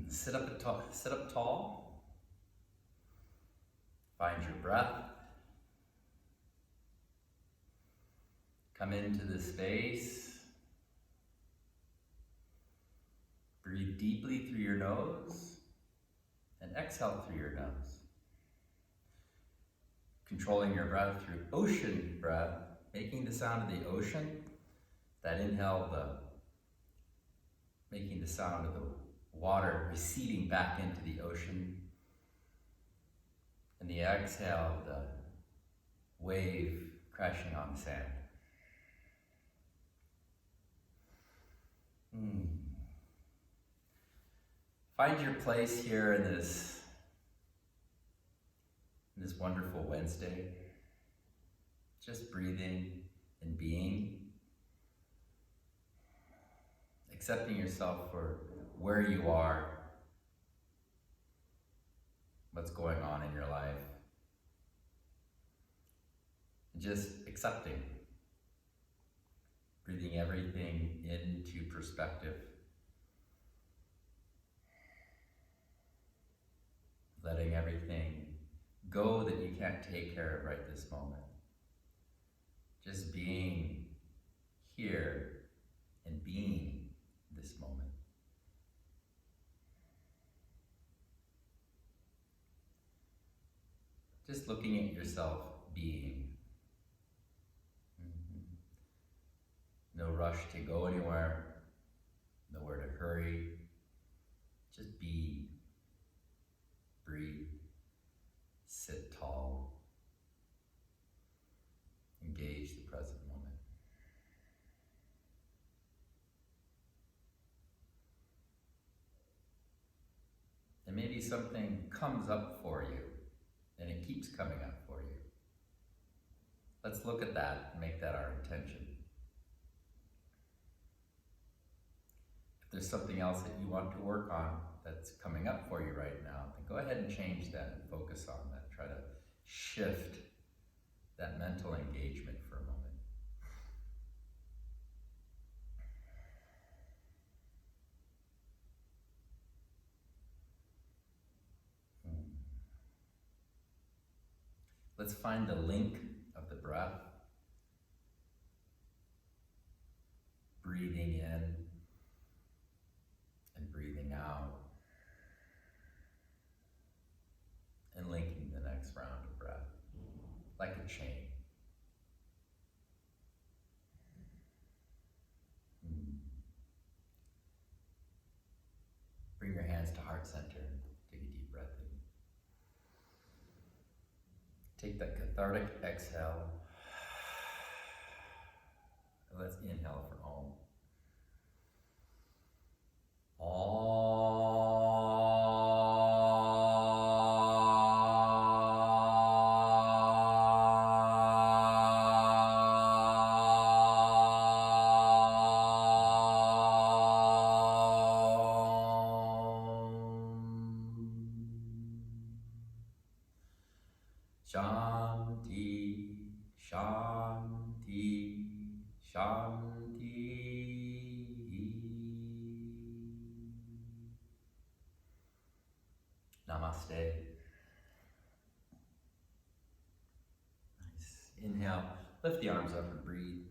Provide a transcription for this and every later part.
Sit up tall. Find your breath. Come into the space. Breathe deeply through your nose and exhale through your nose. Controlling your breath through ocean breath, making the sound of the ocean. That inhale, making the sound of the water receding back into the ocean. And the exhale, the wave crashing on the sand. Find your place here in this wonderful Wednesday. Just breathing and being. Accepting yourself for where you are, what's going on in your life. And just accepting. Breathing everything into perspective. Letting everything go that you can't take care of right this moment. Just being here and being this moment. Just looking at yourself being. No rush to go anywhere, nowhere to hurry. Just be, breathe, sit tall, engage the present moment. And maybe something comes up for you, and it keeps coming up for you. Let's look at that and make that our intention. If there's something else that you want to work on that's coming up for you right now, then go ahead and change that and focus on that. Try to shift that mental engagement for a moment. Let's find the link of the breath. Breathing in and breathing out. And linking the next round of breath, like a chain. Bring your hands to heart center and take a deep breath in. Take that cathartic exhale. And let's inhale for Om. Shanti, Shanti, Shanti. Namaste. Nice. Inhale, lift the arms up and breathe.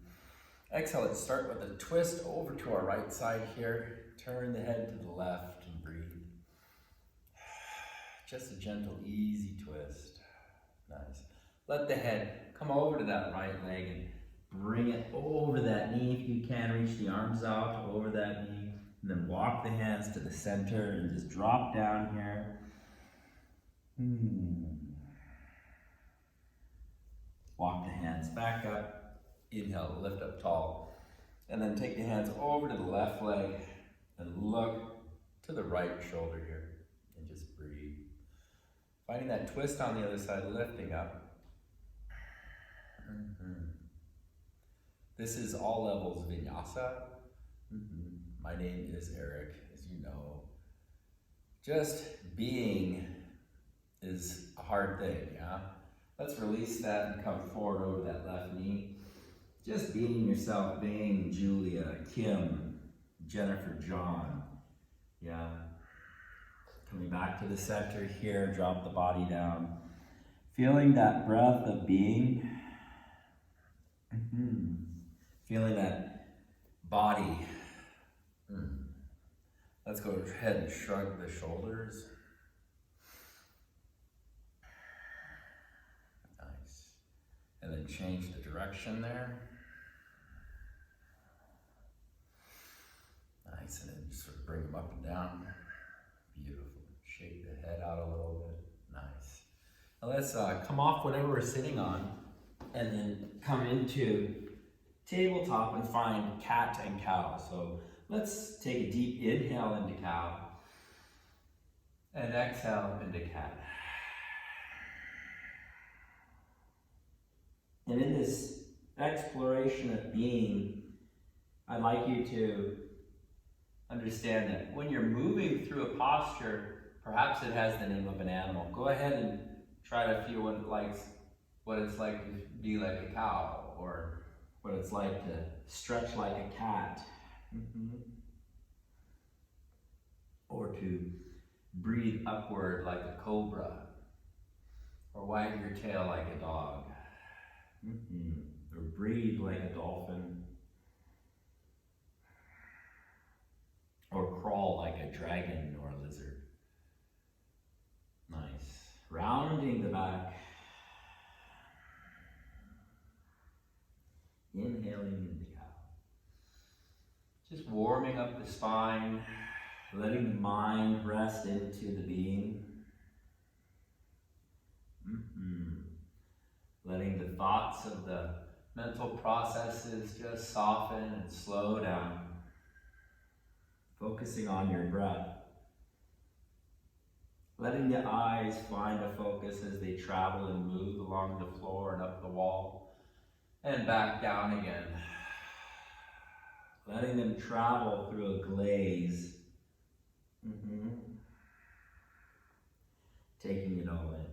Exhale, let's start with a twist over to our right side here. Turn the head to the left and breathe. Just a gentle, easy twist. Nice. Let the head come over to that right leg and bring it over that knee. If you can, reach the arms out over that knee. And then walk the hands to the center and just drop down here. Walk the hands back up. Inhale, lift up tall. And then take the hands over to the left leg and look to the right shoulder here. And just breathe. Finding that twist on the other side, lifting up. This is all levels vinyasa. My name is Eric, as you know. Just being is a hard thing, yeah? Let's release that and come forward over that left knee. Just being yourself, being Julia, Kim, Jennifer, John, yeah? Coming back to the center here, drop the body down. Feeling that breath of being. Feeling that body. Let's go ahead and shrug the shoulders. Nice. And then change the direction there. Nice, and then just sort of bring them up and down. Beautiful. Shake the head out a little bit. Nice. Now let's come off whatever we're sitting on and then come into tabletop and find cat and cow. So let's take a deep inhale into cow and exhale into cat. And in this exploration of being, I'd like you to understand that when you're moving through a posture, perhaps it has the name of an animal. Go ahead and try to feel what it's like to be like a cow, or what it's like to stretch like a cat, or to breathe upward like a cobra, or wag your tail like a dog, or breathe like a dolphin, or crawl like a dragon or a lizard. Nice. Rounding the back. Inhaling into cow. Just warming up the spine, letting the mind rest into the being. Letting the thoughts of the mental processes just soften and slow down. Focusing on your breath. Letting the eyes find a focus as they travel and move along the floor and up the wall and back down again. Letting them travel through a glaze. Taking it all in.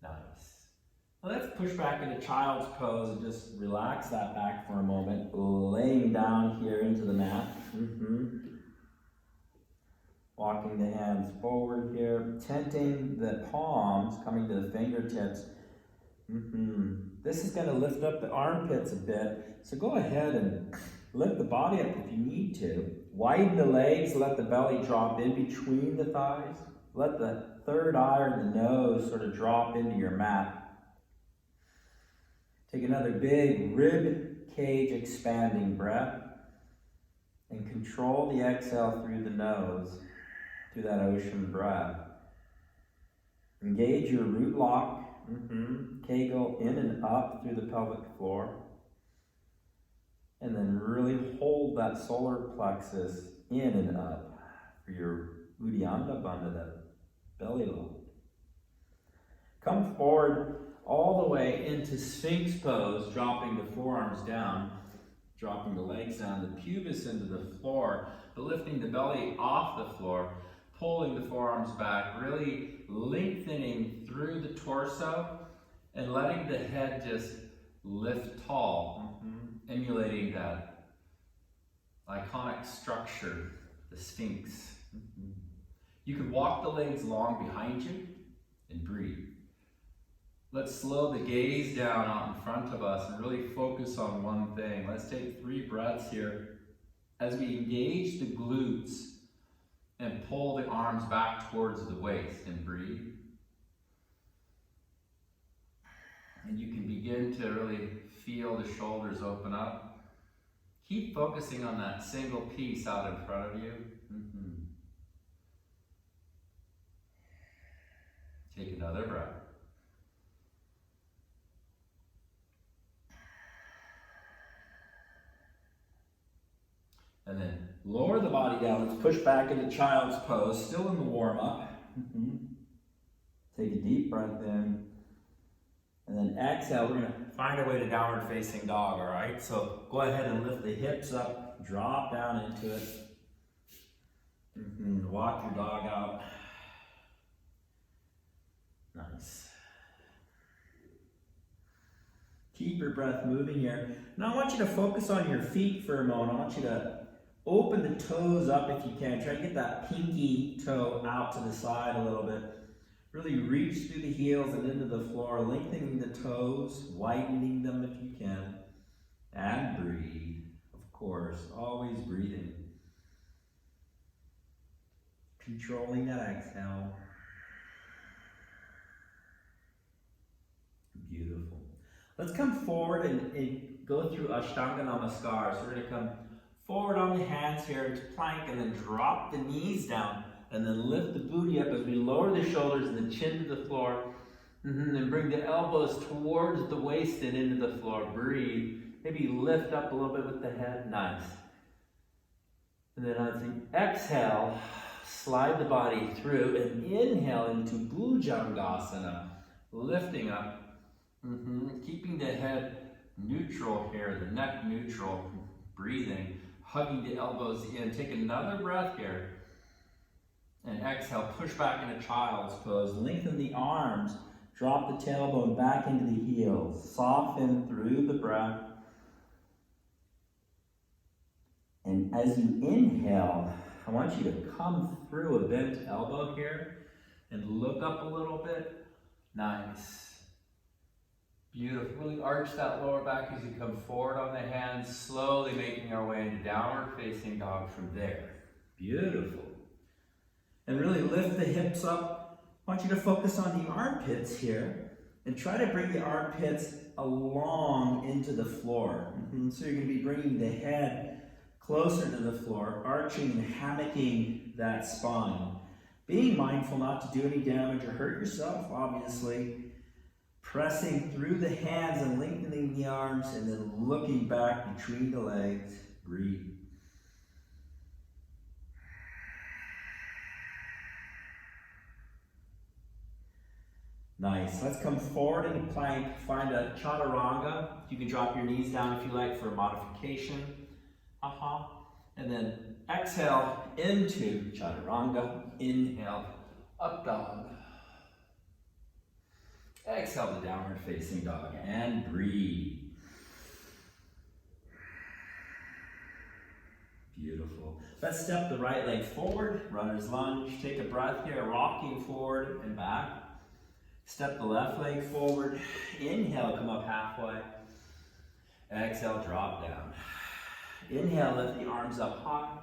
Nice. Well, let's push back into child's pose and just relax that back for a moment. Laying down here into the mat. Walking the hands forward here. Tenting the palms, coming to the fingertips. This is going to lift up the armpits a bit. So go ahead and lift the body up if you need to. Widen the legs, let the belly drop in between the thighs. Let the third eye or the nose sort of drop into your mat. Take another big rib cage expanding breath. And control the exhale through the nose, through that ocean breath. Engage your root lock. Kegel in and up through the pelvic floor. And then really hold that solar plexus in and up for your Uddiyana Bandha, that belly lock. Come forward all the way into Sphinx pose, dropping the forearms down, dropping the legs down, the pubis into the floor, but lifting the belly off the floor, pulling the forearms back, really lengthening through the torso and letting the head just lift tall, emulating that iconic structure, the Sphinx. You can walk the legs long behind you and breathe. Let's slow the gaze down out in front of us and really focus on one thing. Let's take 3 breaths here as we engage the glutes and pull the arms back towards the waist and breathe. And you can begin to really feel the shoulders open up. Keep focusing on that single piece out in front of you. Take another breath. And then lower the body down. Let's push back into child's pose, still in the warm-up. Take a deep breath in. And then exhale, we're going to find our way to downward facing dog, all right? So go ahead and lift the hips up, drop down into it. Walk your dog out. Nice. Keep your breath moving here. Now I want you to focus on your feet for a moment. I want you to Open the toes up if you can. Try to get that pinky toe out to the side a little bit. Really reach through the heels and into the floor, lengthening the toes, widening them if you can. And breathe, of course, always breathing. Controlling that exhale. Beautiful. Let's come forward and go through Ashtanga Namaskar. So we're going to come forward on the hands here into plank and then drop the knees down and then lift the booty up as we lower the shoulders and the chin to the floor. And bring the elbows towards the waist and into the floor. Breathe. Maybe lift up a little bit with the head. Nice. And then as you exhale, slide the body through and inhale into Bhujangasana. Lifting up. Keeping the head neutral here, the neck neutral. Breathing. Hugging the elbows in. Take another breath here. And exhale, push back into child's pose. Lengthen the arms. Drop the tailbone back into the heels. Soften through the breath. And as you inhale, I want you to come through a bent elbow here and look up a little bit. Nice. Beautiful. Really arch that lower back as you come forward on the hands, slowly making our way into downward facing dog from there. Beautiful. And really lift the hips up. I want you to focus on the armpits here and try to bring the armpits along into the floor. So you're going to be bringing the head closer to the floor, arching and hammocking that spine. Being mindful not to do any damage or hurt yourself, obviously. Pressing through the hands and lengthening the arms and then looking back between the legs. Breathe. Nice. Let's come forward into plank. Find a chaturanga. You can drop your knees down if you like for a modification. And then exhale into chaturanga. Inhale, up dog. Exhale to downward facing dog and breathe. Beautiful. Let's step the right leg forward. Runner's lunge. Take a breath here, rocking forward and back. Step the left leg forward. Inhale, come up halfway. Exhale, drop down. Inhale, lift the arms up high.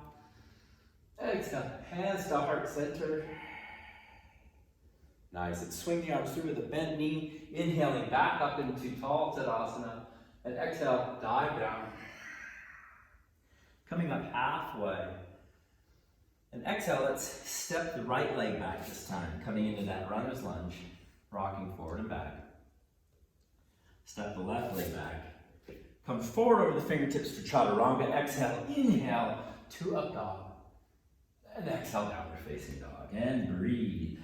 Exhale, hands to heart center. Nice. And swing the arms through with a bent knee. Inhaling back up into tall Tadasana. And exhale, dive down. Coming up halfway. And exhale, let's step the right leg back this time. Coming into that runner's lunge. Rocking forward and back. Step the left leg back. Come forward over the fingertips for chaturanga. Exhale, inhale to up dog. And exhale, downward facing dog. And breathe.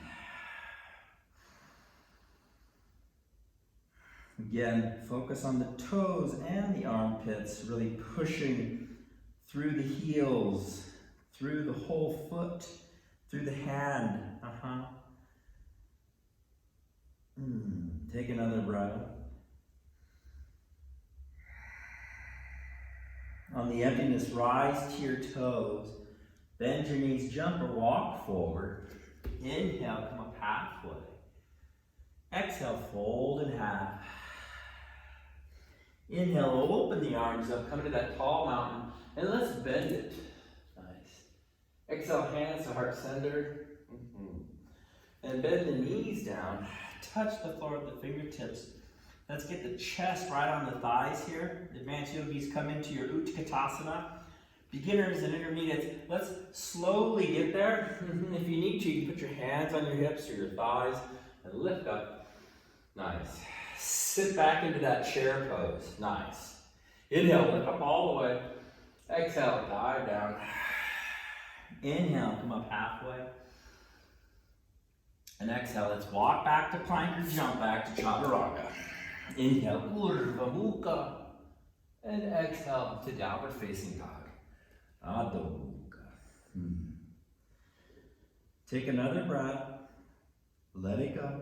Again, focus on the toes and the armpits, really pushing through the heels, through the whole foot, through the hand. Take another breath. On the emptiness, rise to your toes. Bend your knees, jump or walk forward. Inhale, come up halfway. Exhale, fold in half. Inhale, open the arms up, come to that tall mountain, and let's bend it. Nice. Exhale, hands to heart center. And bend the knees down. Touch the floor with the fingertips. Let's get the chest right on the thighs here. Advanced yogis come into your Utkatasana. Beginners and intermediates, let's slowly get there. If you need to, you can put your hands on your hips or your thighs and lift up. Nice. Sit back into that chair pose. Nice. Inhale, lift up all the way. Exhale, dive down. Inhale, come up halfway. And exhale, let's walk back to plank or jump back to chaturanga. Inhale, Urdhva Mukha. And exhale to downward facing dog. Adho Mukha. Take another breath. Let it go.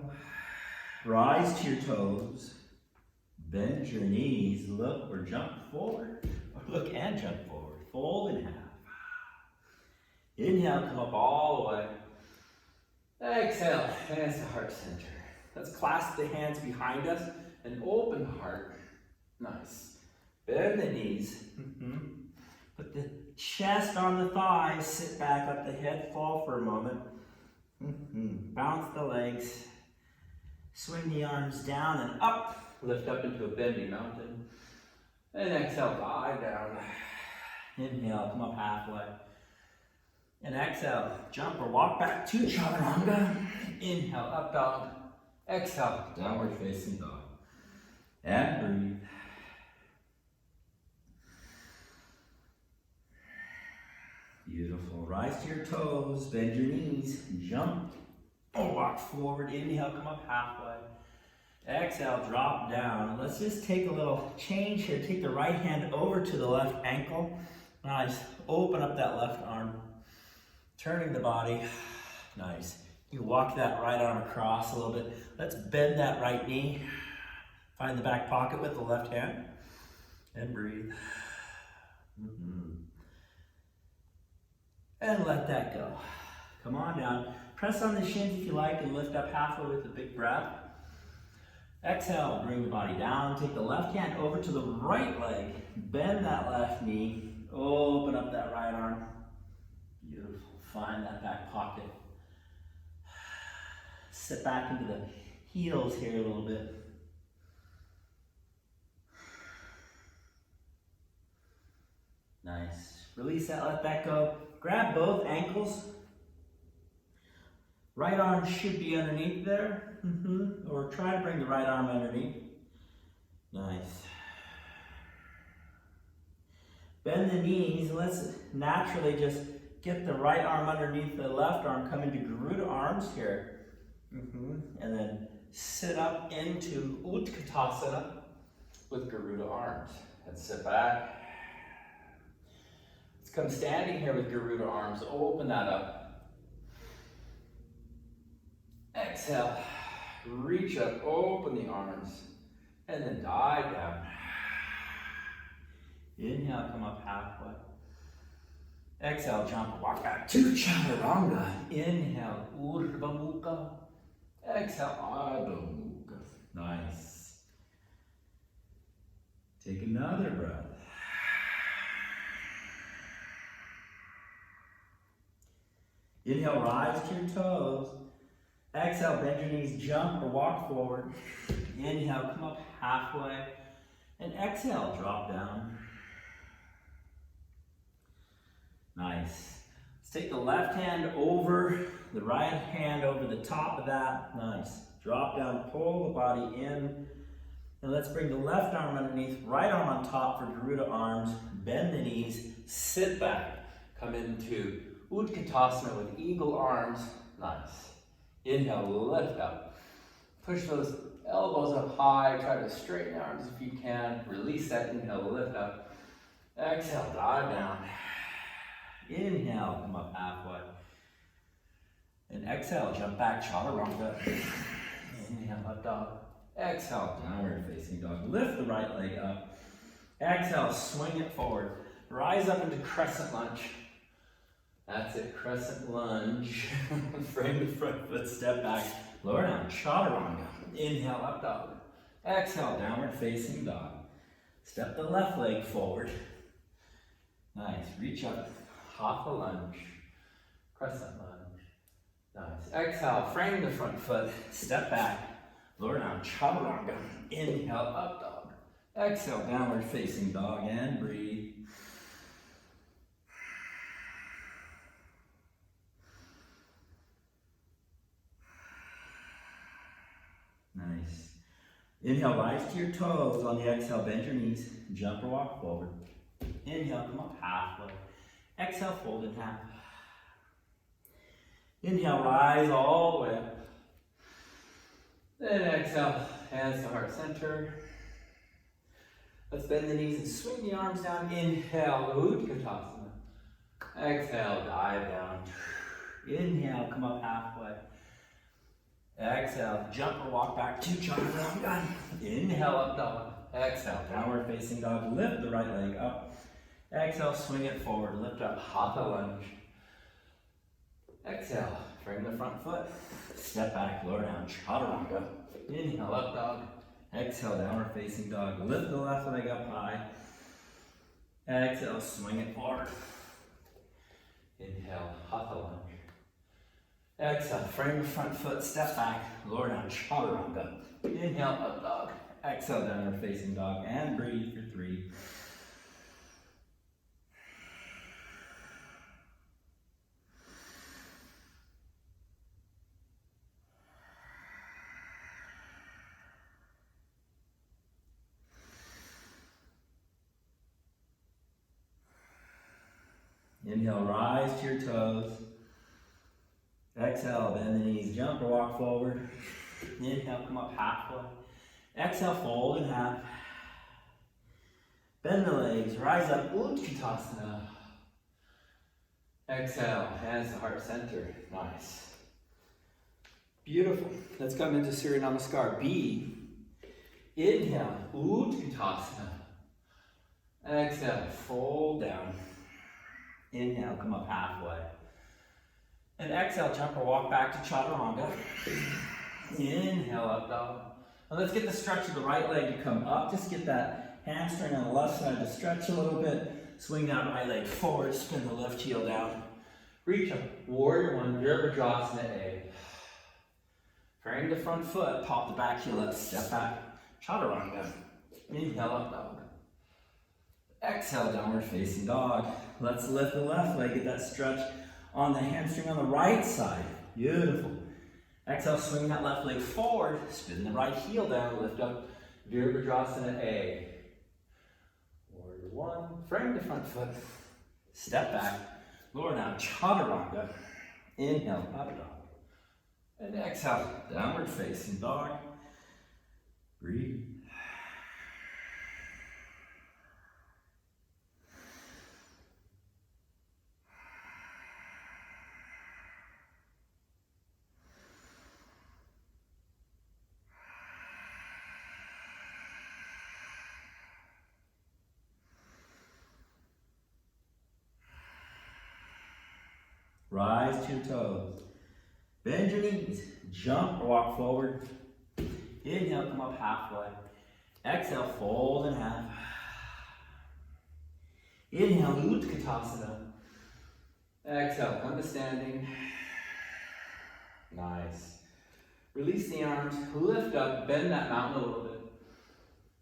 Rise to your toes. Bend your knees. Look or jump forward. Or look and jump forward. Fold in half. Inhale, come up all the way. Exhale, hands to heart center. Let's clasp the hands behind us and open the heart. Nice. Bend the knees. Put the chest on the thighs. Sit back, let the head fall for a moment. Bounce the legs. Swing the arms down and up. Lift up into a bendy mountain. And exhale, dive down. Inhale, come up halfway. And exhale, jump or walk back to chaturanga. Inhale, up dog. Exhale, downward facing dog. And breathe. Beautiful. Rise to your toes, bend your knees, jump or walk forward. Inhale, come up halfway. Exhale, drop down. Let's just take a little change here. Take the right hand over to the left ankle. Nice. Open up that left arm. Turning the body. Nice. You walk that right arm across a little bit. Let's bend that right knee. Find the back pocket with the left hand. And breathe. And let that go. Come on down. Press on the shins if you like and lift up halfway with a big breath. Exhale, bring the body down. Take the left hand over to the right leg. Bend that left knee. Open up that right arm. Beautiful. Find that back pocket. Sit back into the heels here a little bit. Nice. Release that, let that go. Grab both ankles. Right arm should be underneath there. Or try to bring the right arm underneath. Nice. Bend the knees. Let's naturally just get the right arm underneath the left arm. Come into Garuda arms here. And then sit up into Utkatasana with Garuda arms. And sit back. Let's come standing here with Garuda arms. Open that up. Exhale. Reach up, open the arms, and then dive down. Inhale, come up halfway. Exhale, jump, walk back to chaturanga. Inhale, Urdhva Mukha. Exhale, Adho Mukha. Nice. Take another breath. Inhale, rise to your toes. Exhale, bend your knees, jump or walk forward. Inhale, come up halfway. And exhale, drop down. Nice. Let's take the left hand over, the right hand over the top of that. Nice. Drop down, pull the body in. And let's bring the left arm underneath, right arm on top for Garuda arms. Bend the knees, sit back. Come into Utkatasana with eagle arms. Nice. Inhale, lift up. Push those elbows up high. Try to straighten the arms if you can. Release that. Inhale, lift up. Exhale, dive down. Inhale, come up halfway. And exhale, jump back, chaturanga. Inhale, up dog. Exhale, downward facing dog. Lift the right leg up. Exhale, swing it forward. Rise up into crescent lunge. That's it, crescent lunge. Frame the front foot, step back. Lower down, chaturanga. Inhale, up dog. Exhale, downward facing dog. Step the left leg forward. Nice, reach up, hatha lunge. Crescent lunge. Nice, exhale, frame the front foot, step back. Lower down, chaturanga. Inhale, up dog. Exhale, downward facing dog, and breathe. Nice. Inhale, rise to your toes. On the exhale, bend your knees. Jump or walk forward. Inhale, come up halfway. Exhale, fold in half. Inhale, rise all the way up. Then exhale, hands to heart center. Let's bend the knees and swing the arms down. Inhale, Utkatasana. Exhale, dive down. Inhale, come up halfway. Exhale, jump or walk back to chaturanga. Inhale, up dog. Exhale, downward facing dog. Lift the right leg up. Exhale, swing it forward. Lift up, hatha lunge. Exhale, frame the front foot. Step back, lower down, chaturanga. Inhale, up dog. Exhale, downward facing dog. Lift the left leg up high. Exhale, swing it forward. Inhale, hatha lunge. Exhale, frame the front foot, step back, lower down, chaturanga. Inhale, up dog. Exhale, downward facing dog, and breathe for 3. Inhale, rise to your toes. Exhale, bend the knees, jump or walk forward. Inhale, come up halfway. Exhale, fold in half. Bend the legs, rise up, Utkatasana. Exhale, hands to heart center. Nice. Beautiful. Let's come into Surya Namaskar. B. Inhale, Utkatasana. Exhale, fold down. Inhale, come up halfway. And exhale, jump or walk back to chaturanga. Inhale, up dog. Now let's get the stretch of the right leg to come up. Just get that hamstring on the left side to stretch a little bit. Swing that right leg forward, spin the left heel down. Reach up, warrior one, Virabhadrasana A. Frame the front foot, pop the back heel up, step back, chaturanga. Inhale, up dog. Exhale, downward facing dog. Let's lift the left leg, get that stretch on the hamstring on the right side. Beautiful. Exhale, swing that left leg forward, spin the right heel down, lift up, Virabhadrasana A. Warrior one, frame the front foot, step back, lower down, chaturanga. Inhale, up dog. And exhale, downward facing dog. Breathe. Rise to your toes. Bend your knees. Jump or walk forward. Inhale, come up halfway. Exhale, fold in half. Inhale, Utkatasana. Exhale, come to standing. Nice. Release the arms, lift up, bend that mountain a little bit.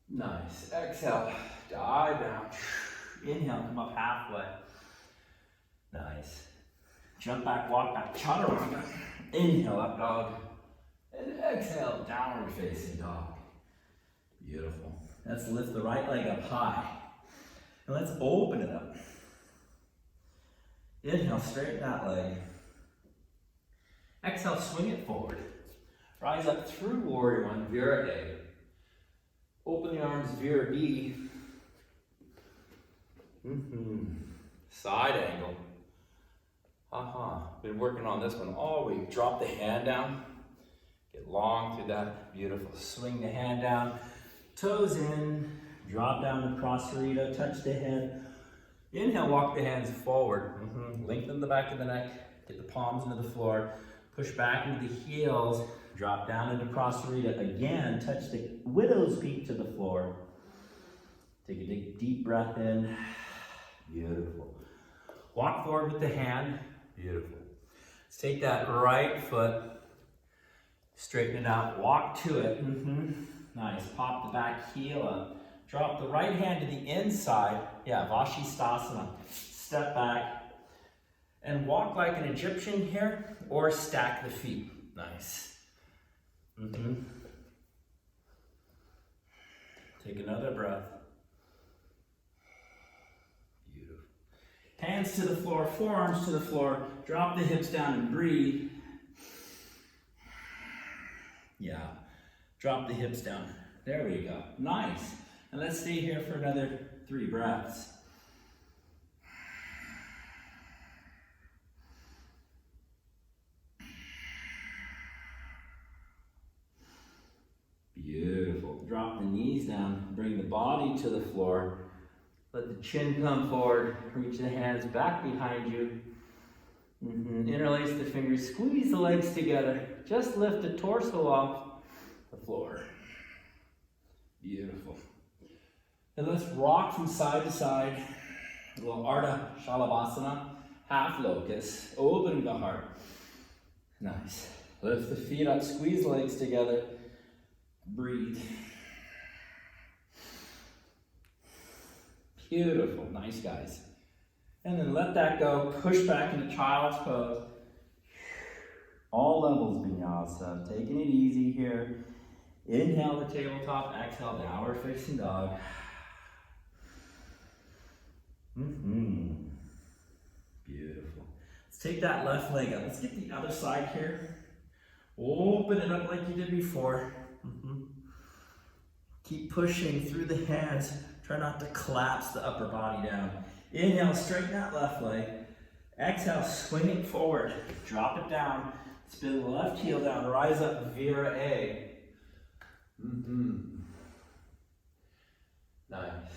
Nice. Exhale, dive down. Inhale, come up halfway. Nice. Jump back, walk back, chaturanga. Inhale, up dog. And exhale, downward facing dog. Beautiful. Let's lift the right leg up high. And let's open it up. Inhale, straighten that leg. Exhale, swing it forward. Rise up through warrior one, Vira A. Open the arms, Vira B. Side angle. Been working on this one all week. Drop the hand down. Get long through that. Beautiful. Swing the hand down. Toes in. Drop down to Prasarita. Touch the head. Inhale, walk the hands forward. Lengthen the back of the neck. Get the palms into the floor. Push back into the heels. Drop down into Prasarita. Again, touch the widow's peak to the floor. Take a deep breath in. Beautiful. Walk forward with the hand. Beautiful. Let's take that right foot, straighten it out, walk to it. Nice. Pop the back heel up. Drop the right hand to the inside. Yeah, Vashisthasana. Step back and walk like an Egyptian here, or stack the feet. Nice. Take another breath. Hands to the floor, forearms to the floor. Drop the hips down and breathe. Yeah. Drop the hips down. There we go. Nice. And let's stay here for another 3 breaths. Beautiful. Drop the knees down. Bring the body to the floor. Let the chin come forward, reach the hands back behind you. Interlace the fingers, squeeze the legs together. Just lift the torso off the floor. Beautiful. And let's rock from side to side. A little Ardha Shalabhasana, half locust, opening the heart. Nice. Lift the feet up, squeeze the legs together. Breathe. Beautiful. Nice, guys. And then let that go. Push back into child's pose. All levels vinyasa. Taking it easy here. Inhale the tabletop. Exhale downward facing dog. Beautiful. Let's take that left leg up. Let's get the other side here. Open it up like you did before. Keep pushing through the hands. Try not to collapse the upper body down. Inhale, straighten that left leg. Exhale, swing it forward. Drop it down. Spin the left heel down. Rise up, Vira A. Nice.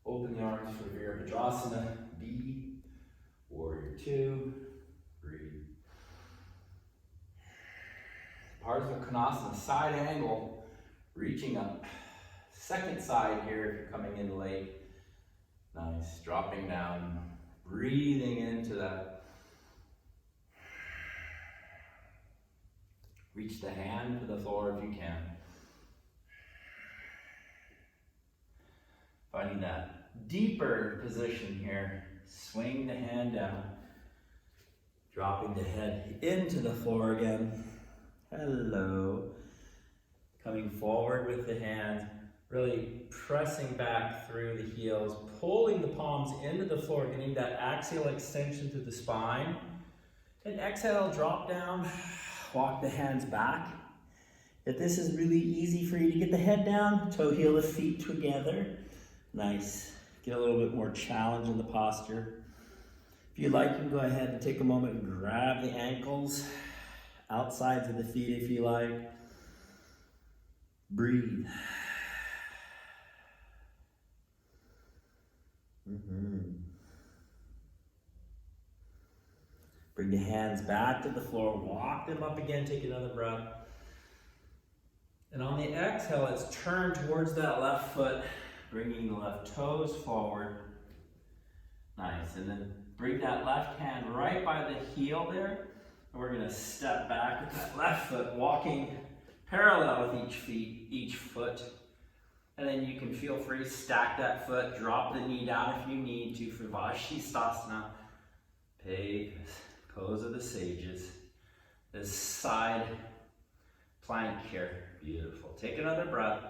Open the arms for Virabhadrasana. B. Warrior 2. Breathe. Parsva Konasana, side angle. Reaching up. Second side here if you're coming in late. Nice. Dropping down. Breathing into that. Reach the hand to the floor if you can. Finding that deeper position here. Swing the hand down. Dropping the head into the floor again. Hello. Coming forward with the hands. Really pressing back through the heels. Pulling the palms into the floor. Getting that axial extension through the spine. And exhale, drop down. Walk the hands back. If this is really easy for you to get the head down, toe heel the feet together. Nice. Get a little bit more challenge in the posture. If you'd like, you can go ahead and take a moment and grab the ankles, outsides of the feet if you like. Breathe. Bring the hands back to the floor, walk them up again, take another breath. And on the exhale, let's turn towards that left foot, bringing the left toes forward. Nice, and then bring that left hand right by the heel there. And we're gonna step back with that left foot, walking parallel with each foot. And then you can feel free to stack that foot, drop the knee down if you need to for Vashisthasana. Pose of the sages. This side plank here. Beautiful. Take another breath.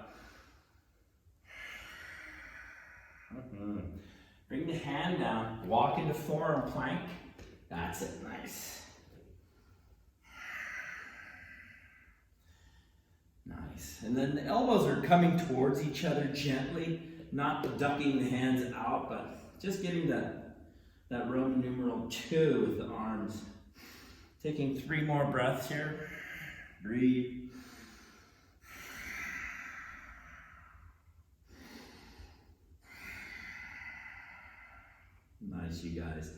Bring the hand down. Walk into forearm plank. That's it. Nice. Nice. And then the elbows are coming towards each other gently. Not ducking the hands out, but just getting that Roman numeral 2 with the arms. Taking 3 more breaths here. Breathe. Nice, you guys.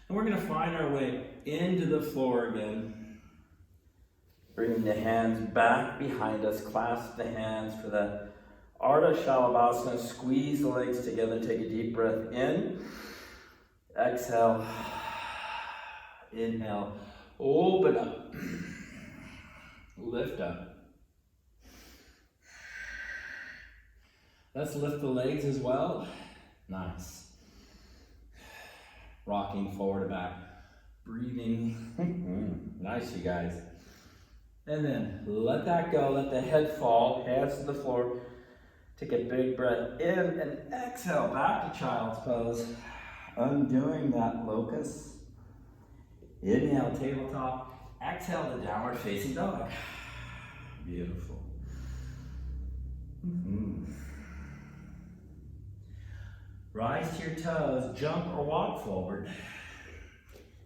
And we're going to find our way into the floor again. Bringing the hands back behind us. Clasp the hands for the Ardha Shalabhasana. Squeeze the legs together. Take a deep breath in. Exhale. Inhale. Open up. Lift up. Let's lift the legs as well. Nice. Rocking forward and back. Breathing. Nice, you guys. And then let that go. Let the head fall. Hands to the floor. Take a big breath in and exhale back to child's pose. Undoing that locust. Inhale, tabletop. Exhale, the downward facing dog. Beautiful. Rise to your toes, jump or walk forward.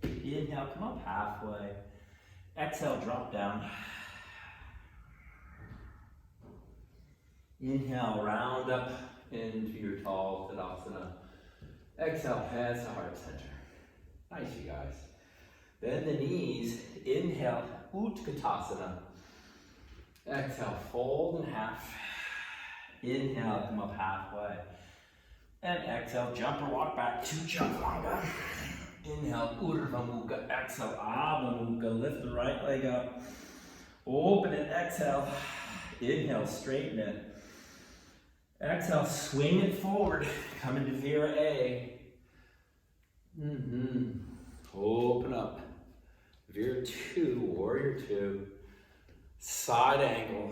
Inhale, come up halfway. Exhale, drop down. Inhale, round up into your tall Tadasana. Exhale, hands to heart center. Nice, you guys. Bend the knees, inhale, Utkatasana. Exhale, fold in half. Inhale, come up halfway. And exhale, jump or walk back to Chaturanga. Inhale, Urdhva Mukha. Exhale, Adho Mukha. Lift the right leg up. Open it, exhale. Inhale, straighten it. Exhale, swing it forward. Come into Vira A. Open up. Vira 2, Warrior 2. Side angle.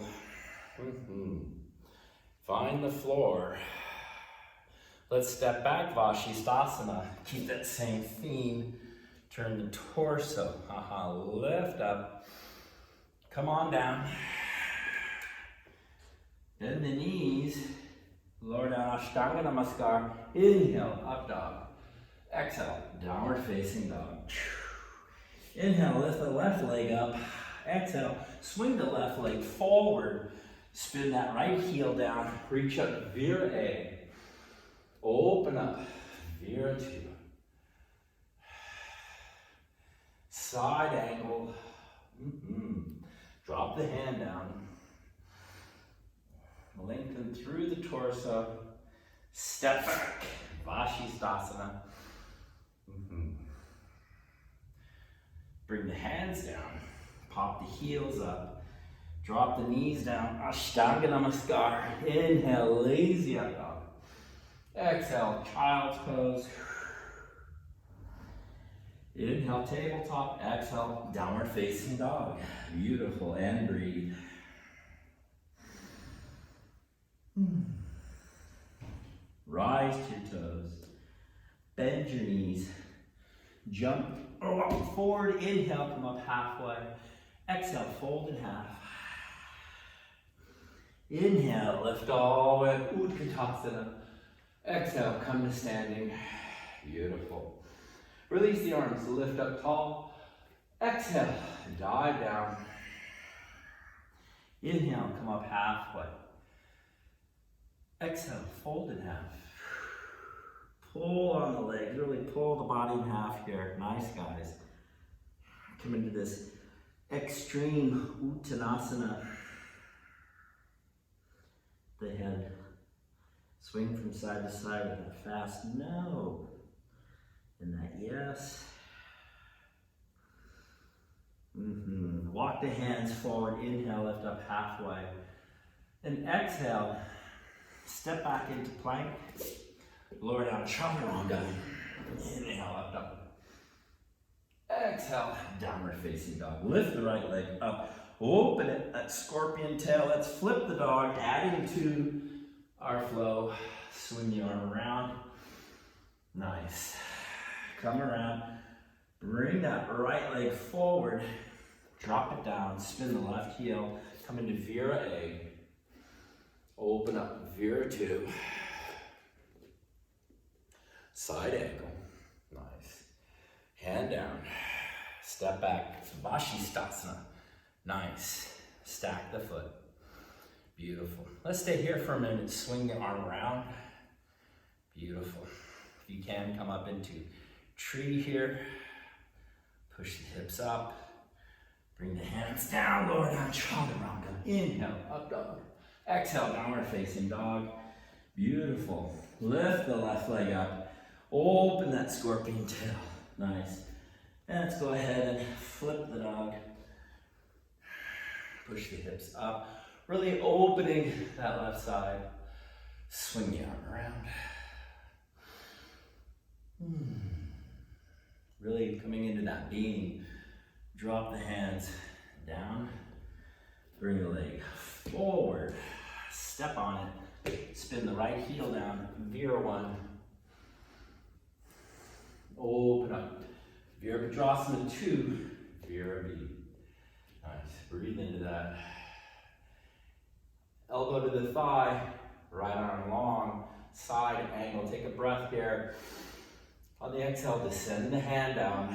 Find the floor. Let's step back, Vashisthasana. Keep that same theme. Turn the torso. Lift up. Come on down. Bend the knees. Lower down, Ashtanga Namaskar. Inhale, up dog. Exhale, downward facing dog. Inhale, lift the left leg up. Exhale, swing the left leg forward. Spin that right heel down. Reach up, Vira A. Open up, Vira 2. Side angle. Drop the hand down. Lengthen through the torso. Step back, Vashisthasana. Bring the hands down. Pop the heels up. Drop the knees down. Ashtanga Namaskar. Inhale, lazy up dog. Exhale, child's pose. Inhale, tabletop. Exhale, downward facing dog. Beautiful, and breathe. Rise to your toes. Bend your knees. Jump or walk forward. Inhale, come up halfway. Exhale, fold in half. Inhale, lift all the way up, Utkatasana. Exhale, come to standing. Beautiful. Release the arms, lift up tall. Exhale, dive down. Inhale, come up halfway. Exhale, fold in half. Pull on the legs, really pull the body in half here. Nice, guys. Come into this extreme Uttanasana. The head swing from side to side with that fast no and that yes. Walk the hands forward. Inhale, lift up halfway. And exhale, step back into plank. Lower down, Chaturanga. Inhale, up dog. Exhale, downward facing dog. Lift the right leg up. Open it, that scorpion tail. Let's flip the dog, adding to our flow. Swing the arm around. Nice. Come around. Bring that right leg forward. Drop it down. Spin the left heel. Come into Vira A. Open up, Vira 2. Side angle. Nice. Hand down. Step back. Vashisthasana. Nice. Stack the foot. Beautiful. Let's stay here for a minute. Swing the arm around. Beautiful. If you can, come up into tree here. Push the hips up. Bring the hands down. Lower down. Chaturanga. Inhale. Up dog. Exhale. Downward facing dog. Beautiful. Lift the left leg up. Open that scorpion tail. Nice. And let's go ahead and flip the dog. Push the hips up, really opening that left side. Swing the arm around. Really coming into that being. Drop the hands down. Bring the leg forward. Step on it. Spin the right heel down. Vira 1. Open up. Virabhadrasana 2. Vira B. Nice. Breathe into that. Elbow to the thigh. Right arm long. Side angle. Take a breath here. On the exhale, descend the hand down.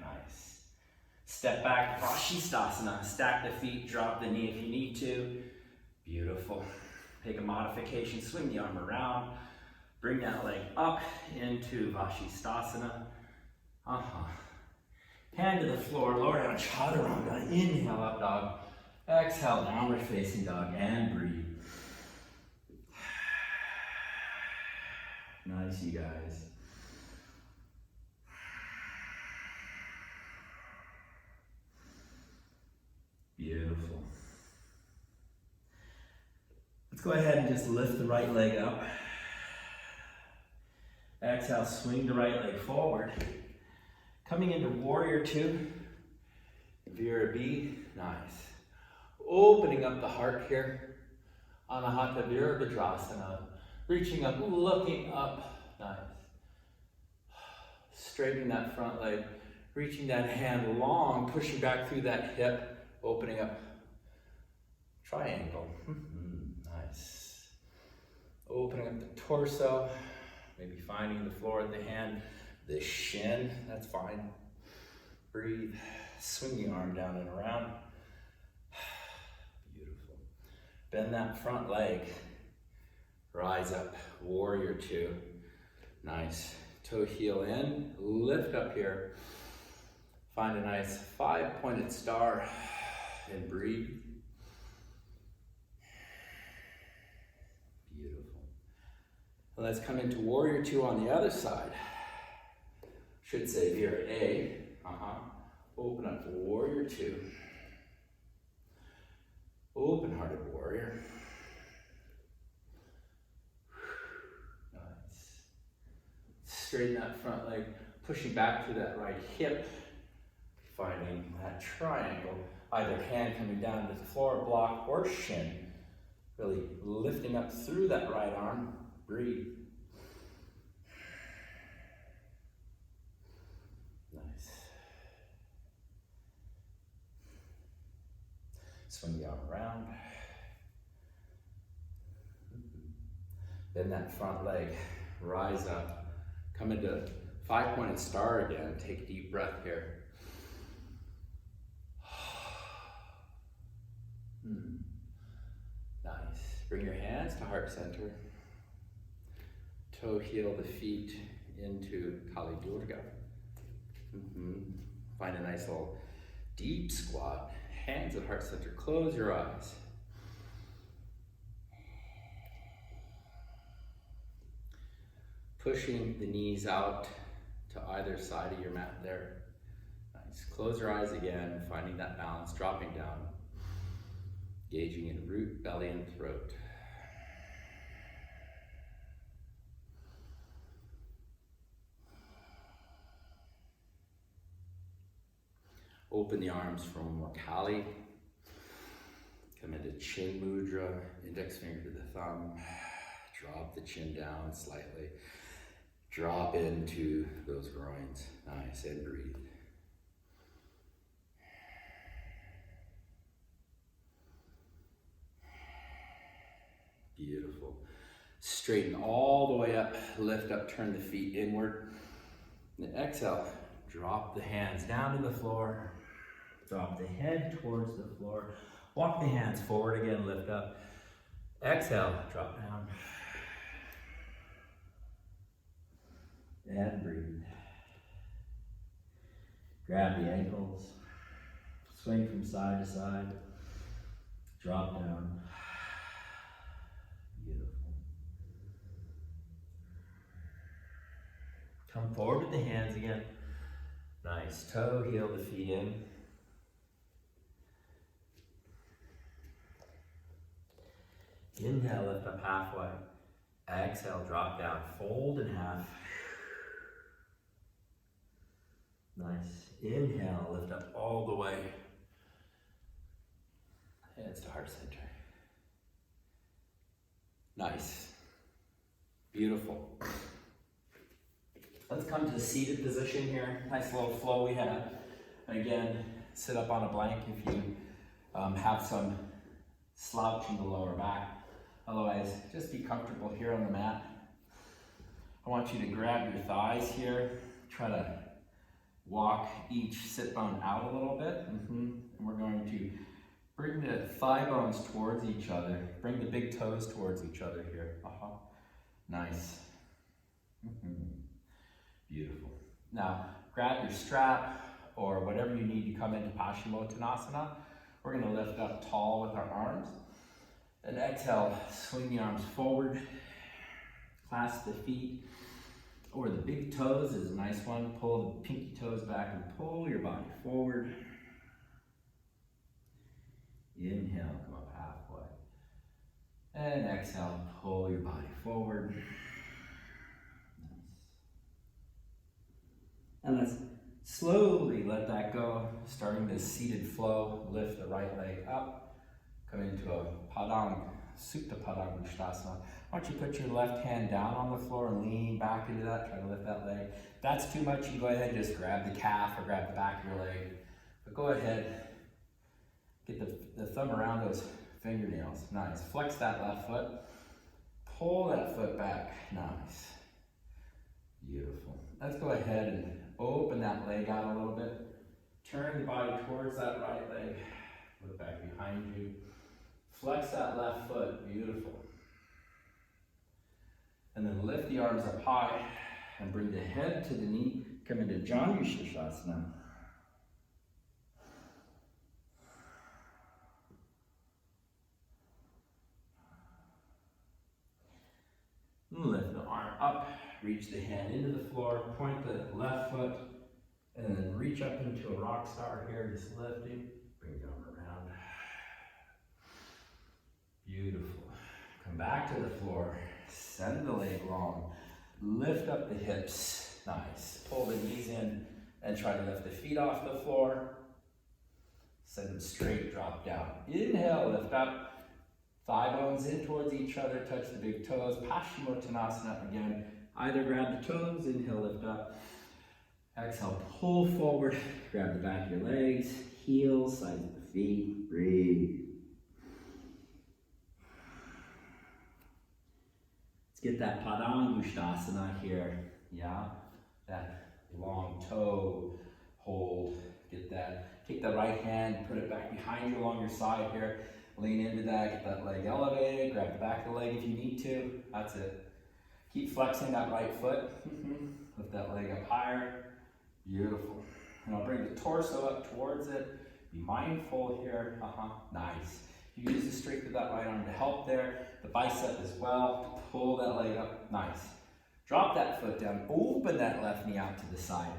Nice. Step back. Vashisthasana. Stack the feet. Drop the knee if you need to. Beautiful. Take a modification. Swing the arm around. Bring that leg up into Vashisthasana. Hand to the floor, lower down, chaturanga. Inhale, up dog. Exhale, downward facing dog, and breathe. Nice, you guys. Beautiful. Let's go ahead and just lift the right leg up. Exhale, swing the right leg forward. Coming into warrior two. Vira B, nice. Opening up the heart here. Anahata Virabhadrasana. Reaching up, looking up, nice. Straightening that front leg. Reaching that hand long, pushing back through that hip. Opening up. Triangle. Nice. Opening up the torso. Maybe finding the floor of the hand. The shin, that's fine. Breathe. Swing the arm down and around. Beautiful. Bend that front leg. Rise up. Warrior two. Nice. Toe heel in. Lift up here. Find a nice 5-pointed star. And breathe. Beautiful. Well, let's come into warrior two on the other side. Should say here A. Open up to warrior two. Open-hearted warrior. Nice. Straighten that front leg, pushing back through that right hip. Finding that triangle. Either hand coming down to the floor, block, or shin. Really lifting up through that right arm. Breathe. Nice. Swing the arm around. Bend that front leg. Rise up. Come into 5-pointed star again. Take a deep breath here. Nice. Bring your hands to heart center. Toe heel the feet into Kali Durga. Find a nice little deep squat. Hands at heart center. Close your eyes. Pushing the knees out to either side of your mat there. Nice. Close your eyes again, finding that balance, dropping down. Gauging in root, belly, and throat. Open the arms for one more Kali. Come into chin mudra, index finger to the thumb. Drop the chin down slightly. Drop into those groins. Nice, and breathe. Beautiful. Straighten all the way up, lift up, turn the feet inward. And exhale, drop the hands down to the floor. Drop the head towards the floor. Walk the hands forward again, lift up. Exhale, drop down. And breathe. Grab the ankles. Swing from side to side. Drop down. Beautiful. Come forward with the hands again. Nice. Toe, heel the feet in. Inhale, lift up halfway. Exhale, drop down. Fold in half. Nice. Inhale, lift up all the way. Hands to heart center. Nice. Beautiful. Let's come to the seated position here. Nice little flow we have. Again, sit up on a blank if you have some slouch in the lower back. Otherwise, just be comfortable here on the mat. I want you to grab your thighs here. Try to walk each sit bone out a little bit. And we're going to bring the thigh bones towards each other. Bring the big toes towards each other here. Nice. Beautiful. Now, grab your strap or whatever you need to come into Paschimottanasana. We're gonna lift up tall with our arms. And exhale, swing the arms forward, clasp the feet, or the big toes is a nice one. Pull the pinky toes back and pull your body forward. Inhale, come up halfway. And exhale, pull your body forward. Nice. And let's slowly let that go, starting this seated flow. Lift the right leg up, come into a Padang, Supta Padang Uttanasana. Why don't you put your left hand down on the floor and lean back into that, try to lift that leg. If that's too much, you can go ahead and just grab the calf or grab the back of your leg. But go ahead, get the thumb around those fingernails. Nice. Flex that left foot. Pull that foot back. Nice. Beautiful. Let's go ahead and open that leg out a little bit. Turn the body towards that right leg. Look back behind you. Flex that left foot. Beautiful. And then lift the arms up high and bring the head to the knee. Come into Janu Shirshasana. Lift the arm up, reach the hand into the floor, point the left foot, and then reach up into a rock star here, just lifting. Bring the arm around. Beautiful. Come back to the floor, send the leg long, lift up the hips. Nice. Pull the knees in and try to lift the feet off the floor. Send them straight, drop down. Inhale, lift up. Thigh bones in towards each other, touch the big toes. Paschimottanasana again. Either grab the toes, inhale, lift up. Exhale, pull forward. Grab the back of your legs, heels, sides of the feet. Breathe. Let's get that Padang Uttanasana here. Yeah, that long toe hold. Get that. Take the right hand, put it back behind you along your side here. Lean into that, get that leg elevated, grab the back of the leg if you need to. That's it. Keep flexing that right foot. Lift that leg up higher. Beautiful. And I'll bring the torso up towards it. Be mindful here. Nice. You use the strength of that right arm to help there. The bicep as well. Pull that leg up. Nice. Drop that foot down. Open that left knee out to the side.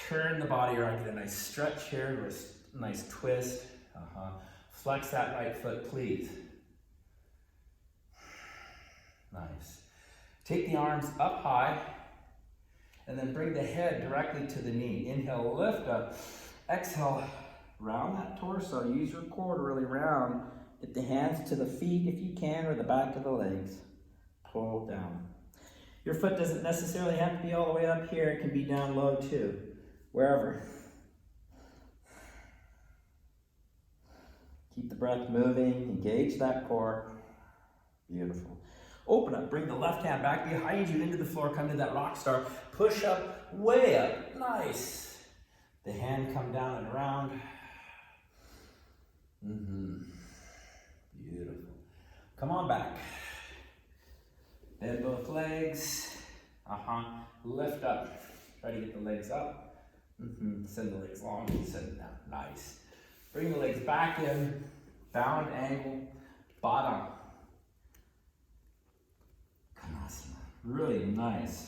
Turn the body around. Get a nice stretch here. A nice twist. Flex that right foot, please. Nice. Take the arms up high and then bring the head directly to the knee. Inhale, lift up. Exhale, round that torso. Use your core to really round. Get the hands to the feet if you can, or the back of the legs. Pull down. Your foot doesn't necessarily have to be all the way up here. It can be down low too, wherever. Keep the breath moving, engage that core. Beautiful. Open up, bring the left hand back behind you into the floor, come to that rock star. Push up, way up, nice. The hand come down and around. Beautiful. Come on back. Bend both legs. Lift up. Try to get the legs up. Send the legs long, send them down, nice. Bring the legs back in, bound angle, bottom. Konasana, really nice.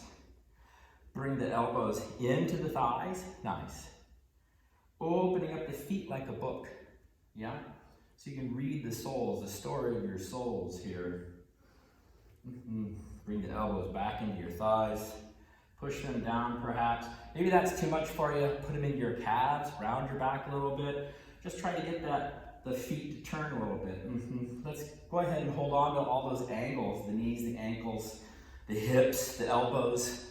Bring the elbows into the thighs, nice. Opening up the feet like a book, yeah? So you can read the souls, the story of your souls here. Bring the elbows back into your thighs. Push them down perhaps. Maybe that's too much for you. Put them into your calves, round your back a little bit. Just try to get the feet to turn a little bit. Let's go ahead and hold on to all those angles, the knees, the ankles, the hips, the elbows,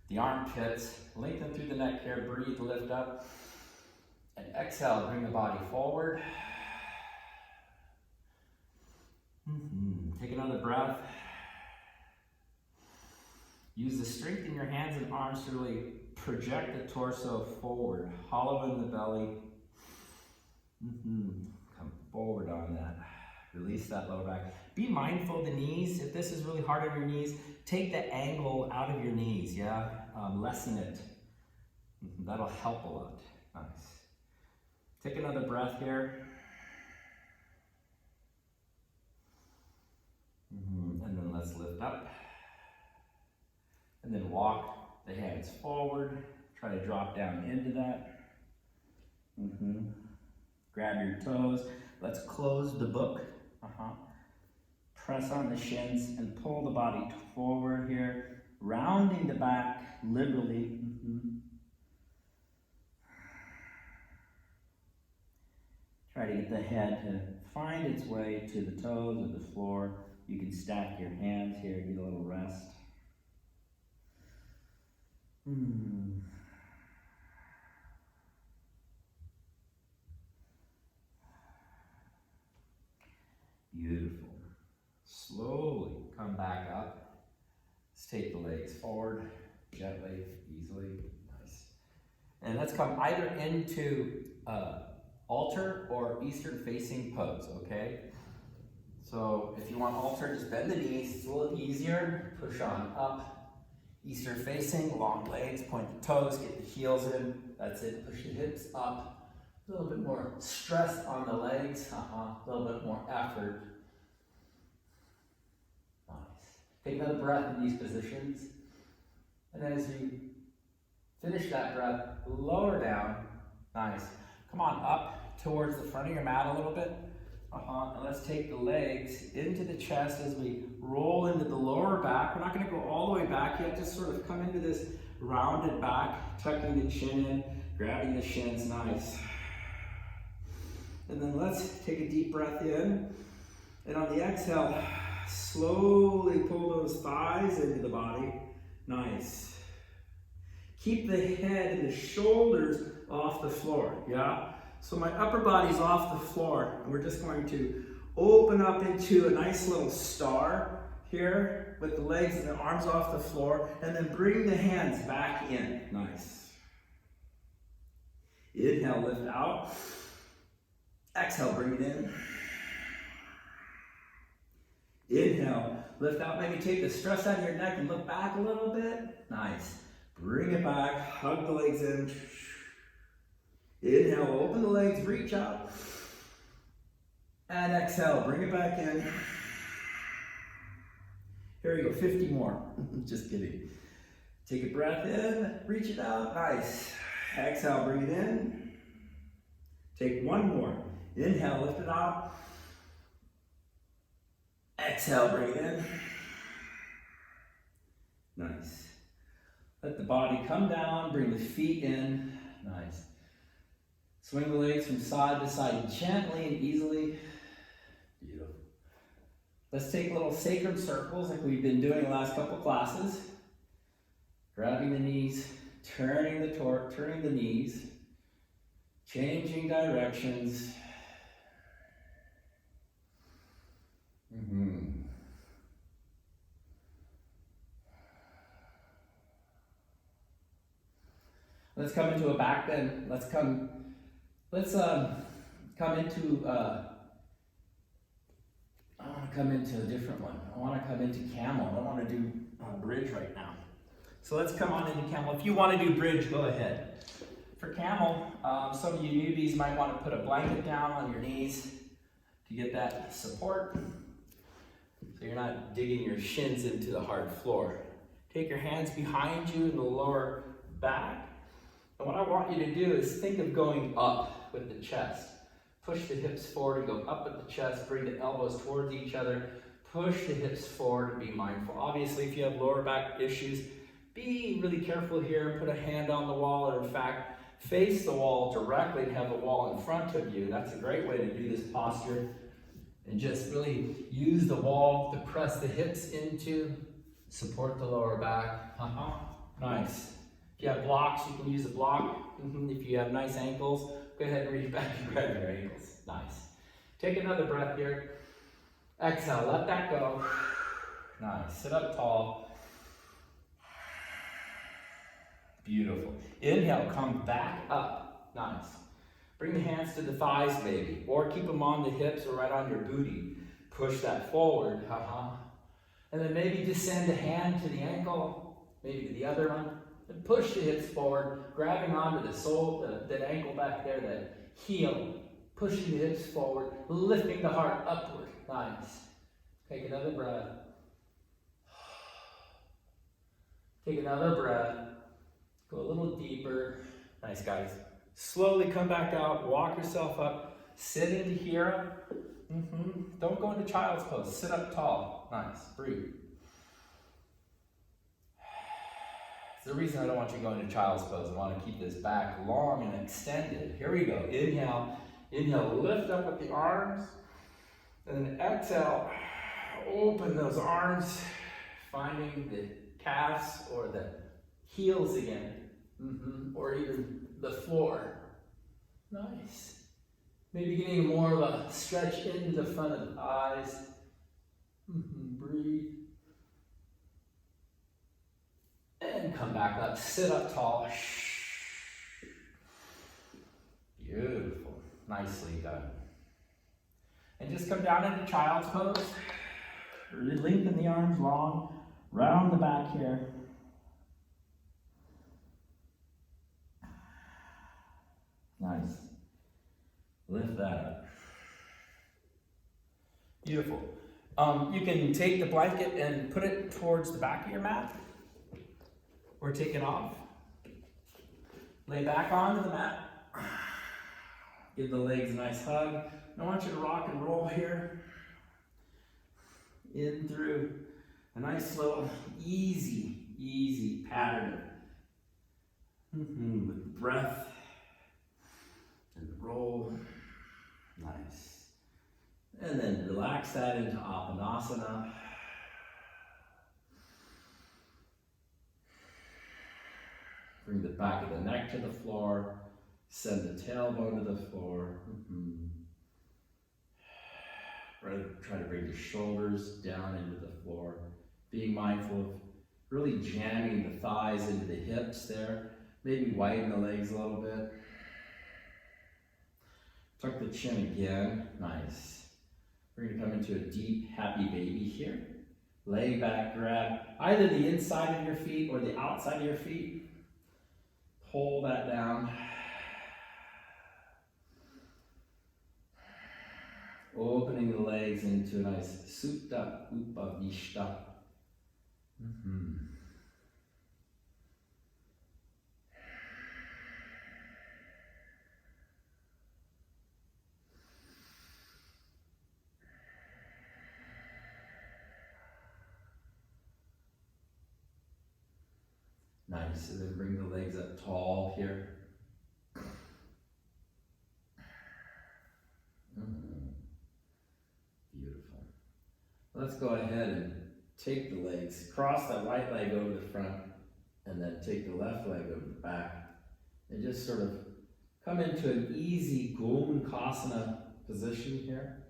the armpits. Lengthen through the neck here, breathe, lift up. And exhale, bring the body forward. Take another breath. Use the strength in your hands and arms to really project the torso forward, hollow in the belly. Come forward on that. Release that lower back. Be mindful of the knees. If this is really hard on your knees, take the angle out of your knees, yeah? Lessen it. That'll help a lot. Nice. Take another breath here. And then let's lift up. And then walk the hands forward. Try to drop down into that. Grab your toes. Let's close the book. Press on the shins and pull the body forward here. Rounding the back liberally. Try to get the head to find its way to the toes or the floor. You can stack your hands here, get a little rest. Beautiful. Slowly come back up. Let's take the legs forward, gently, easily. Nice. And let's come either into altar or eastern facing pose, okay? So if you want altar, just bend the knees. It's a little easier. Push on up. Eastern facing, long legs, point the toes, get the heels in. That's it. Push the hips up. A little bit more stress on the legs. A little bit more effort. Nice. Take another breath in these positions. And as you finish that breath, lower down. Nice. Come on up towards the front of your mat a little bit. And let's take the legs into the chest as we roll into the lower back. We're not going to go all the way back yet. Just sort of come into this rounded back, tucking the chin in, grabbing the shins. Nice. And then let's take a deep breath in. And on the exhale, slowly pull those thighs into the body. Nice. Keep the head and the shoulders off the floor. Yeah? So my upper body's off the floor, and we're just going to open up into a nice little star here with the legs and the arms off the floor, and then bring the hands back in. Nice. Inhale, lift out. Exhale, bring it in. Inhale, lift out. Maybe take the stress out of your neck and look back a little bit. Nice. Bring it back, hug the legs in. Inhale, open the legs, reach out. And exhale, bring it back in. Here we go, 50 more. Just kidding. Take a breath in, reach it out, nice. Exhale, bring it in. Take one more. Inhale, lift it out. Exhale, bring it in. Nice. Let the body come down, bring the feet in. Nice. Swing the legs from side to side gently and easily. Beautiful. Let's take little sacrum circles like we've been doing the last couple classes. Grabbing the knees, turning the knees, changing directions. Let's come into a back bend. Let's come into I want to come into a different one. I want to come into camel. I don't want to do bridge right now. So let's come on into camel. If you want to do bridge, go ahead. For camel, some of you newbies might want to put a blanket down on your knees to get that support, so you're not digging your shins into the hard floor. Take your hands behind you in the lower back. And what I want you to do is think of going up with the chest. Push the hips forward and go up with the chest. Bring the elbows towards each other. Push the hips forward and be mindful. Obviously, if you have lower back issues, be really careful here. Put a hand on the wall, or in fact, face the wall directly and have the wall in front of you. That's a great way to do this posture. And just really use the wall to press the hips into, support the lower back. Nice. If you have blocks, you can use a block. If you have nice ankles, go ahead and reach back and grab your ankles. Nice. Take another breath here. Exhale, let that go. Nice. Sit up tall. Beautiful. Inhale, come back up. Nice. Bring the hands to the thighs maybe, or keep them on the hips or right on your booty. Push that forward. And then maybe just send a hand to the ankle, maybe to the other one. And push the hips forward, grabbing onto the sole, the ankle back there, the heel. Pushing the hips forward, lifting the heart upward. Nice. Take another breath. Take another breath. Go a little deeper. Nice, guys. Slowly come back out. Walk yourself up. Sit into here. Don't go into child's pose. Sit up tall. Nice. Breathe. It's the reason I don't want you to go into child's pose. I want to keep this back long and extended. Here we go. Inhale. Inhale. Lift up with the arms. And then exhale. Open those arms. Finding the calves or the heels again. Or even the floor. Nice. Maybe getting more of a stretch into the front of the eyes. Breathe. And come back up. Sit up tall. Beautiful. Nicely done. And just come down into child's pose. Lengthen the arms long, round the back here. Nice. Lift that up. Beautiful. You can take the blanket and put it towards the back of your mat, or take it off. Lay back onto the mat. Give the legs a nice hug. I want you to rock and roll here. In through a nice little easy pattern. With breath and roll. Nice. And then relax that into Apanasana. Bring the back of the neck to the floor. Send the tailbone to the floor. Try to bring the shoulders down into the floor. Being mindful of really jamming the thighs into the hips there. Maybe widen the legs a little bit. Tuck the chin again. Nice. We're going to come into a deep, happy baby here. Lay back, grab either the inside of your feet or the outside of your feet. Pull that down. Opening the legs into a nice Supta Upavishta. Nice, and then bring the legs up tall here. Beautiful. Let's go ahead and take the legs, cross that right leg over the front, and then take the left leg over the back, and just sort of come into an easy Gomukhasana position here.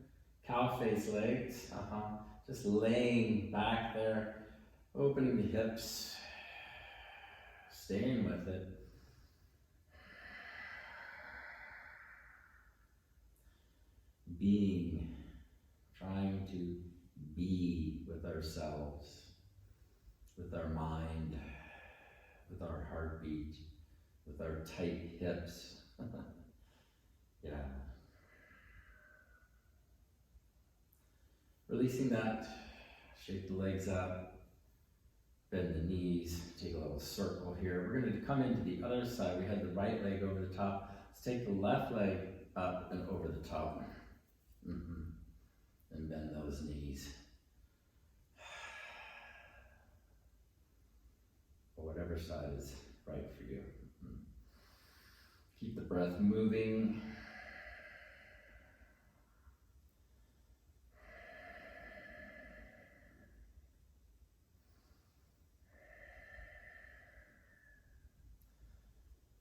Cow face legs, just laying back there, opening the hips, staying with it. Being, trying to be with ourselves, with our mind, with our heartbeat, with our tight hips. Yeah. Releasing that, shake the legs up, bend the knees, take a little circle here. We're going to come into the other side. We had the right leg over the top. Let's take the left leg up and over the top. And bend those knees. Or whatever side is right for you. Keep the breath moving.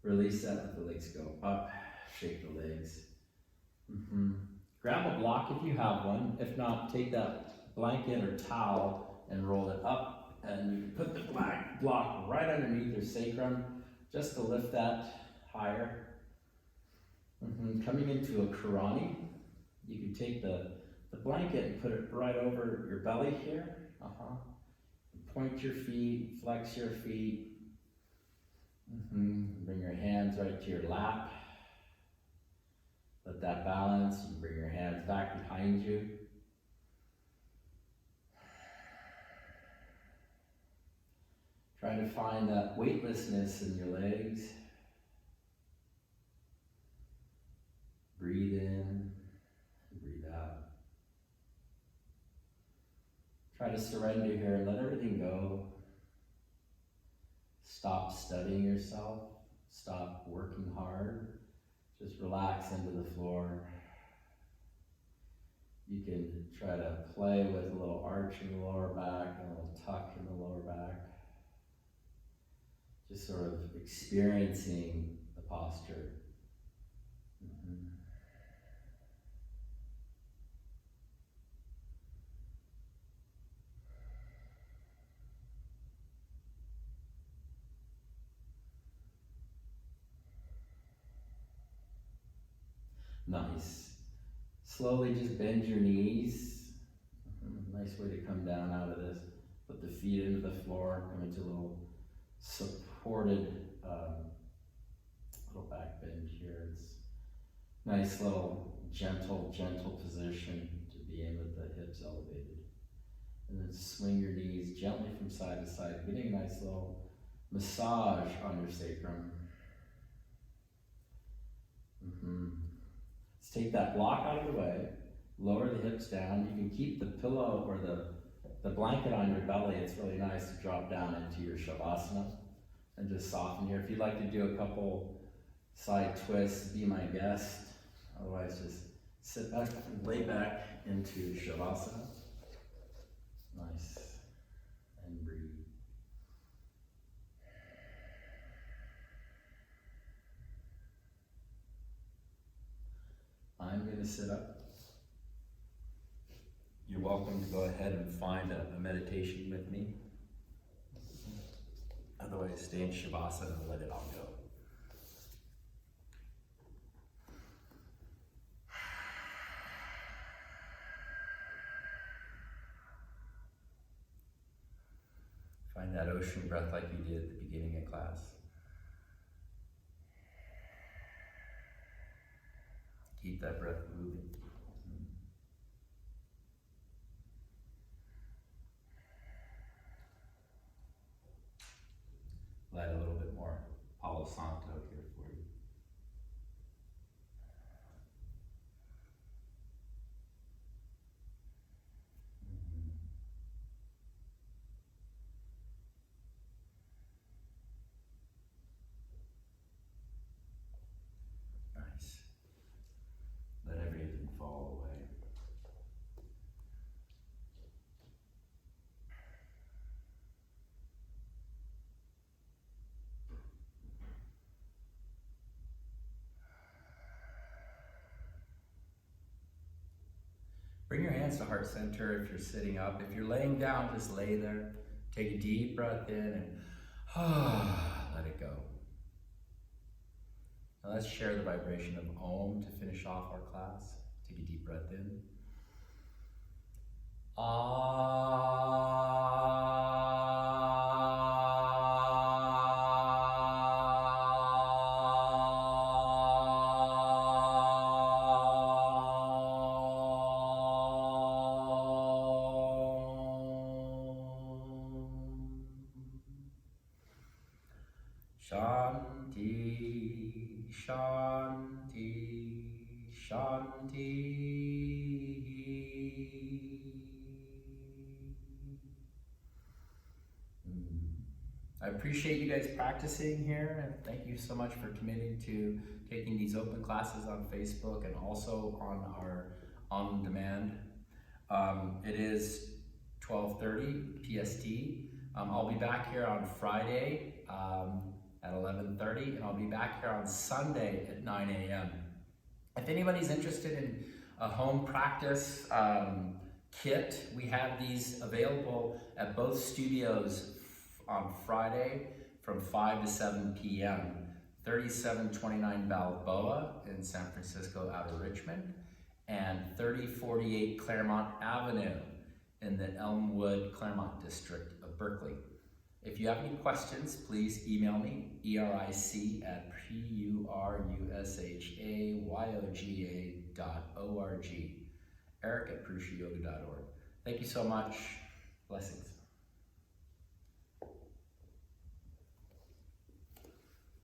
Release that, let the legs go up, shake the legs. Grab a block if you have one. If not, take that blanket or towel and roll it up, and you can put the block right underneath your sacrum just to lift that higher. Coming into a Karani, you can take the blanket and put it right over your belly here. Point your feet, flex your feet. Bring your hands right to your lap. Let that balance. You bring your hands back behind you. Try to find that weightlessness in your legs. Breathe in, breathe out. Try to surrender here and let everything go. Stop studying yourself. Stop working hard. Just relax into the floor. You can try to play with a little arch in the lower back and a little tuck in the lower back. Just sort of experiencing the posture. Nice. Slowly just bend your knees. Nice way to come down out of this. Put the feet into the floor, come into a little supported little back bend here. It's nice little gentle position to be in with the hips elevated. And then swing your knees gently from side to side, getting a nice little massage on your sacrum. Let's take that block out of the way, lower the hips down. You can keep the pillow or the blanket on your belly. It's really nice to drop down into your Shavasana and just soften here. If you'd like to do a couple side twists, be my guest. Otherwise, just sit back and lay back into Shavasana. Nice. And breathe. I'm going to sit up. You're welcome to go ahead and find a meditation with me. Otherwise, stay in Shavasana and let it all go. Find that ocean breath like you did at the beginning of class. Keep that breath moving. Let a little bit more Palo Santo here for you. Nice. Let everything fall away. Bring your hands to heart center if you're sitting up. If you're laying down, just lay there. Take a deep breath in and let it go. Now let's share the vibration of Om to finish off our class. Take a deep breath in. Shanti, Shanti, Shanti. I appreciate you guys practicing here, and thank you so much for committing to taking these open classes on Facebook and also on our on-demand. It is 12:30 PST. I'll be back here on Friday at 11:30, and I'll be back here on Sunday at 9 a.m. If anybody's interested in a home practice kit, we have these available at both studios on Friday from 5 to 7 p.m. 3729 Balboa in San Francisco, outer Richmond, and 3048 Claremont Avenue in the Elmwood, Claremont district of Berkeley. If you have any questions, please email me, eric@purushayoga.org, eric@purushayoga.org. Thank you so much. Blessings.